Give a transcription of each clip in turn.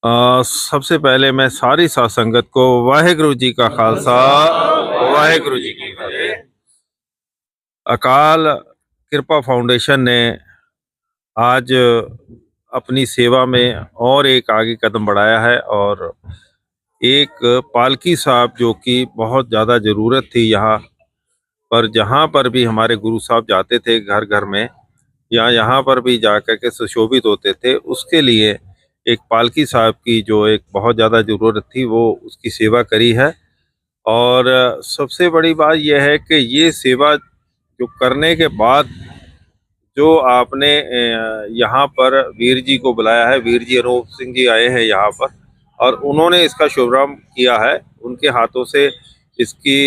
सबसे पहले मैं सारी साध संगत को वाहेगुरु जी का खालसा, वाहेगुरु जी की फतेह। अकाल कृपा फाउंडेशन ने आज अपनी सेवा में और एक आगे कदम बढ़ाया है और एक पालकी साहब जो कि बहुत ज़्यादा ज़रूरत थी यहाँ पर, जहाँ पर भी हमारे गुरु साहब जाते थे घर घर में या यहाँ पर भी जाकर के सुशोभित होते थे, उसके लिए एक पालकी साहब की जो एक बहुत ज़्यादा ज़रूरत थी, वो उसकी सेवा करी है। और सबसे बड़ी बात यह है कि ये सेवा जो करने के बाद जो आपने यहाँ पर वीर जी को बुलाया है, वीर जी अनूप सिंह जी आए हैं यहाँ पर और उन्होंने इसका शुभारंभ किया है। उनके हाथों से इसकी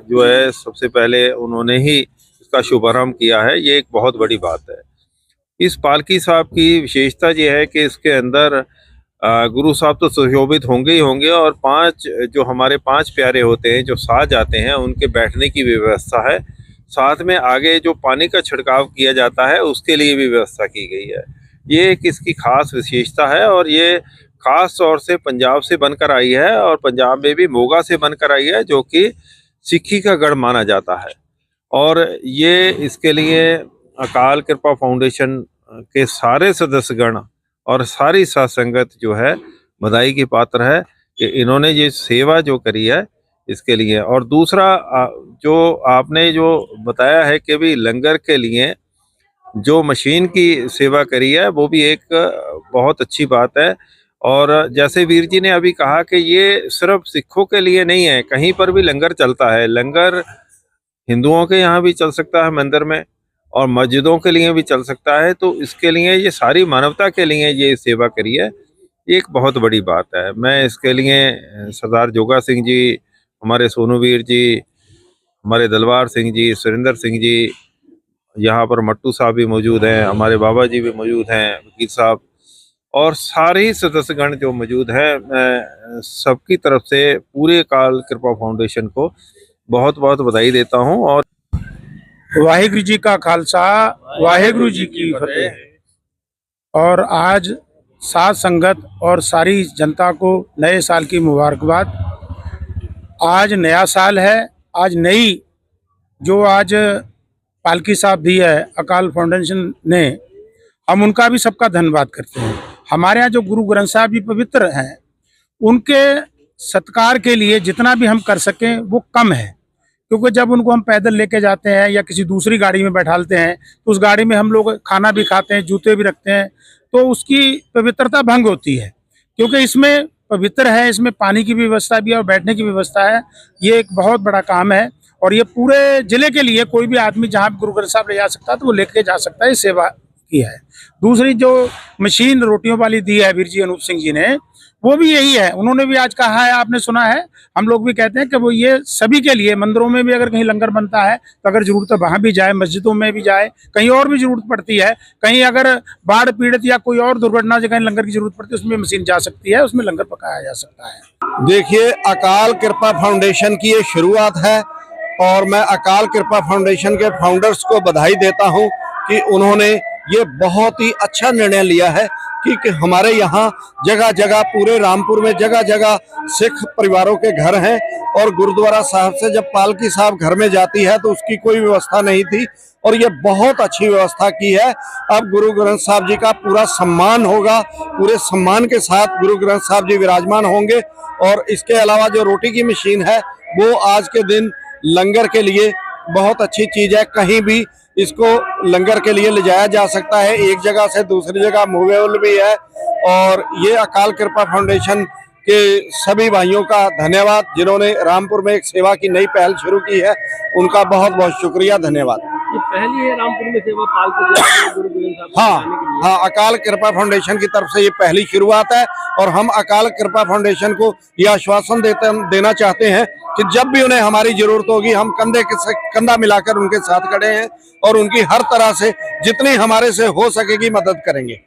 जो है सबसे पहले उन्होंने ही इसका शुभारंभ किया है। ये एक बहुत बड़ी बात है। इस पालकी साहब की विशेषता ये है कि इसके अंदर गुरु साहब तो सुशोभित होंगे ही होंगे और 5 जो हमारे 5 प्यारे होते हैं जो साथ जाते हैं, उनके बैठने की भी व्यवस्था है। साथ में आगे जो पानी का छिड़काव किया जाता है उसके लिए भी व्यवस्था की गई है। ये एक इसकी खास विशेषता है और ये खास तौर से पंजाब से बनकर आई है और पंजाब में भी मोगा से बनकर आई है, जो कि सिक्खी का गढ़ माना जाता है। और ये इसके लिए अकाल कृपा फाउंडेशन के सारे सदस्यगण और सारी साध संगत जो है बधाई की पात्र है कि इन्होंने ये सेवा जो करी है इसके लिए। और दूसरा जो आपने जो बताया है कि भी लंगर के लिए जो मशीन की सेवा करी है, वो भी एक बहुत अच्छी बात है। और जैसे वीर जी ने अभी कहा कि ये सिर्फ सिखों के लिए नहीं है, कहीं पर भी लंगर चलता है। लंगर हिंदुओं के यहाँ भी चल सकता है मंदिर में और मस्जिदों के लिए भी चल सकता है, तो इसके लिए ये सारी मानवता के लिए ये सेवा करी है, एक बहुत बड़ी बात है। मैं इसके लिए सरदार जोगा सिंह जी, हमारे सोनू वीर जी, हमारे दलवार सिंह जी, सुरेंद्र सिंह जी, यहाँ पर मट्टू साहब भी मौजूद हैं, हमारे बाबा जी भी मौजूद हैं, वकील साहब और सारे ही सदस्यगण जो मौजूद हैं, मैं सबकी तरफ से पूरे अकाल कृपा फाउंडेशन को बहुत बहुत बधाई देता हूँ। और वाहेगुरु जी का खालसा, वाहेगुरु जी की फतेह। और आज साध संगत और सारी जनता को नए साल की मुबारकबाद। आज नया साल है, आज नई जो आज पालकी साहब दी है अकाल फाउंडेशन ने, हम उनका भी सबका धन्यवाद करते हैं। हमारे यहाँ जो गुरु ग्रंथ साहब जी पवित्र हैं, उनके सत्कार के लिए जितना भी हम कर सकें वो कम है, क्योंकि जब उनको हम पैदल लेके जाते हैं या किसी दूसरी गाड़ी में बैठालते हैं तो उस गाड़ी में हम लोग खाना भी खाते हैं, जूते भी रखते हैं, तो उसकी पवित्रता भंग होती है। क्योंकि इसमें पवित्र है, इसमें पानी की व्यवस्था भी है और बैठने की व्यवस्था है। ये एक बहुत बड़ा काम है और ये पूरे जिले के लिए कोई भी आदमी जहाँ गुरु ग्रंथ साहब ले जा सकता है तो वो लेके जा सकता है। सेवा की है। दूसरी जो मशीन रोटियों वाली दी है वीर जी अनूप सिंह जी ने, वो भी यही है। उन्होंने भी आज कहा है, आपने सुना है, हम लोग भी कहते हैं कि वो ये सभी के लिए, मंदिरों में भी अगर कहीं लंगर बनता है तो अगर जरूरत है वहां भी जाए, मस्जिदों में भी जाए, कहीं और भी जरूरत पड़ती है, कहीं अगर बाढ़ पीड़ित या कोई और दुर्घटना जगह लंगर की जरूरत पड़ती है, उसमें मशीन जा सकती है, उसमें लंगर पकाया जा सकता है। देखिए, अकाल कृपा फाउंडेशन की ये शुरुआत है और मैं अकाल कृपा फाउंडेशन के फाउंडर्स को बधाई देता हूं कि उन्होंने ये बहुत ही अच्छा निर्णय लिया है कि हमारे यहाँ जगह जगह पूरे रामपुर में जगह जगह सिख परिवारों के घर हैं और गुरुद्वारा साहब से जब पालकी साहब घर में जाती है तो उसकी कोई व्यवस्था नहीं थी और ये बहुत अच्छी व्यवस्था की है। अब गुरु ग्रंथ साहब जी का पूरा सम्मान होगा, पूरे सम्मान के साथ गुरु ग्रंथ साहब जी विराजमान होंगे। और इसके अलावा जो रोटी की मशीन है वो आज के दिन लंगर के लिए बहुत अच्छी चीज है। कहीं भी इसको लंगर के लिए ले जाया जा सकता है, एक जगह से दूसरी जगह मूवेबल भी है। और ये अकाल कृपा फाउंडेशन के सभी भाइयों का धन्यवाद जिन्होंने रामपुर में एक सेवा की नई पहल शुरू की है, उनका बहुत बहुत शुक्रिया, धन्यवाद। ये पहली है रामपुर में सेवा पालकी गुरु ग्रंथ साहब। हाँ, अकाल कृपा फाउंडेशन की तरफ से ये पहली शुरुआत है और हम अकाल कृपा फाउंडेशन को ये आश्वासन देना चाहते हैं कि जब भी उन्हें हमारी जरूरत होगी हम कंधे से कंधा मिलाकर उनके साथ खड़े हैं और उनकी हर तरह से जितनी हमारे से हो सकेगी मदद करेंगे।